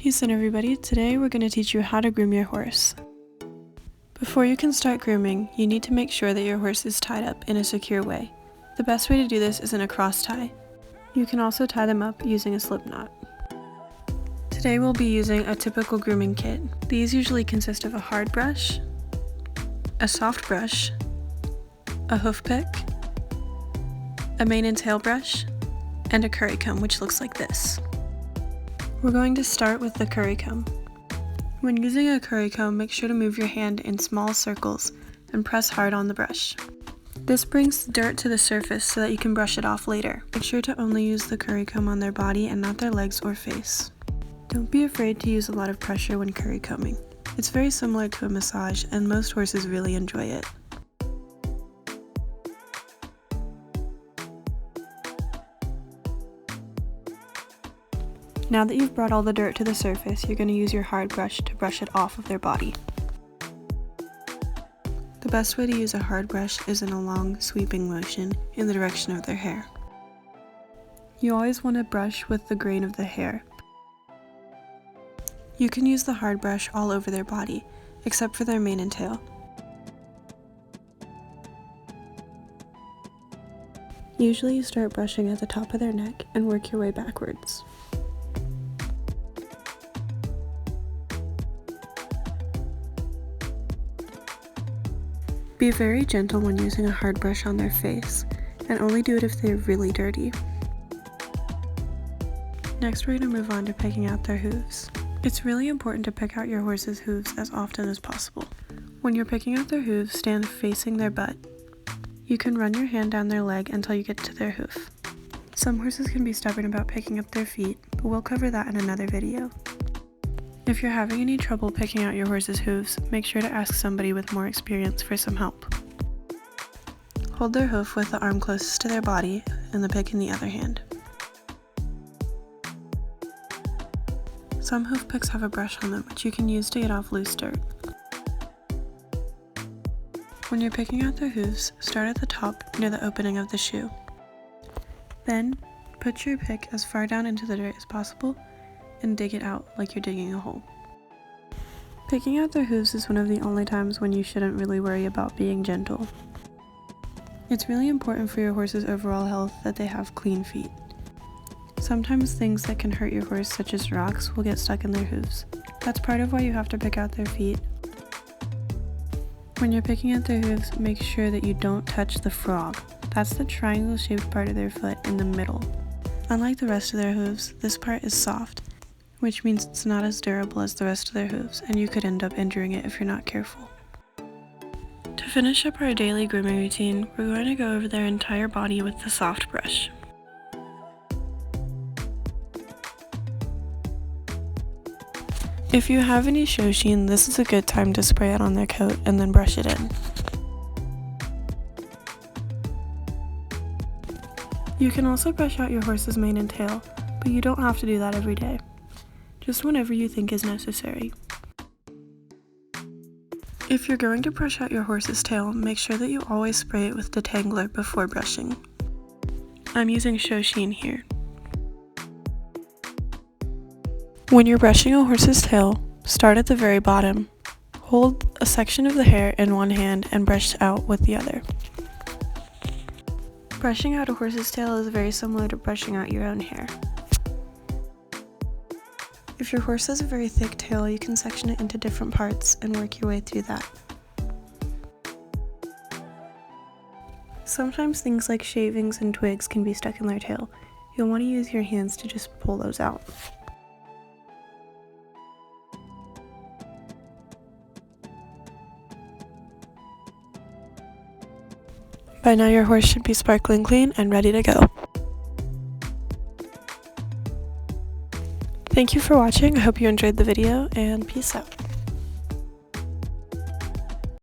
Peace in everybody, today we're going to teach you how to groom your horse. Before you can start grooming, you need to make sure that your horse is tied up in a secure way. The best way to do this is in a cross tie. You can also tie them up using a slip knot. Today we'll be using a typical grooming kit. These usually consist of a hard brush, a soft brush, a hoof pick, a mane and tail brush, and a curry comb, which looks like this. We're going to start with the curry comb. When using a curry comb, make sure to move your hand in small circles and press hard on the brush. This brings the dirt to the surface so that you can brush it off later. Make sure to only use the curry comb on their body and not their legs or face. Don't be afraid to use a lot of pressure when curry combing. It's very similar to a massage and most horses really enjoy it. Now that you've brought all the dirt to the surface, you're going to use your hard brush to brush it off of their body. The best way to use a hard brush is in a long, sweeping motion in the direction of their hair. You always want to brush with the grain of the hair. You can use the hard brush all over their body, except for their mane and tail. Usually you start brushing at the top of their neck and work your way backwards. Be very gentle when using a hard brush on their face, and only do it if they're really dirty. Next, we're going to move on to picking out their hooves. It's really important to pick out your horse's hooves as often as possible. When you're picking out their hooves, stand facing their butt. You can run your hand down their leg until you get to their hoof. Some horses can be stubborn about picking up their feet, but we'll cover that in another video. If you're having any trouble picking out your horse's hooves, make sure to ask somebody with more experience for some help. Hold their hoof with the arm closest to their body and the pick in the other hand. Some hoof picks have a brush on them, which you can use to get off loose dirt. When you're picking out their hooves, start at the top near the opening of the shoe. Then, put your pick as far down into the dirt as possible and dig it out like you're digging a hole. Picking out their hooves is one of the only times when you shouldn't really worry about being gentle. It's really important for your horse's overall health that they have clean feet. Sometimes things that can hurt your horse, such as rocks, will get stuck in their hooves. That's part of why you have to pick out their feet. When you're picking out their hooves, make sure that you don't touch the frog. That's the triangle-shaped part of their foot in the middle. Unlike the rest of their hooves, this part is soft, which means it's not as durable as the rest of their hooves, and you could end up injuring it if you're not careful. To finish up our daily grooming routine, we're going to go over their entire body with the soft brush. If you have any show sheen, this is a good time to spray it on their coat and then brush it in. You can also brush out your horse's mane and tail, but you don't have to do that every day. Just whenever you think is necessary. If you're going to brush out your horse's tail, make sure that you always spray it with detangler before brushing. I'm using show sheen here. When you're brushing a horse's tail, start at the very bottom. Hold a section of the hair in one hand and brush out with the other. Brushing out a horse's tail is very similar to brushing out your own hair. If your horse has a very thick tail, you can section it into different parts and work your way through that. Sometimes things like shavings and twigs can be stuck in their tail. You'll want to use your hands to just pull those out. By now your horse should be sparkling clean and ready to go. Thank you for watching, I hope you enjoyed the video, and peace out.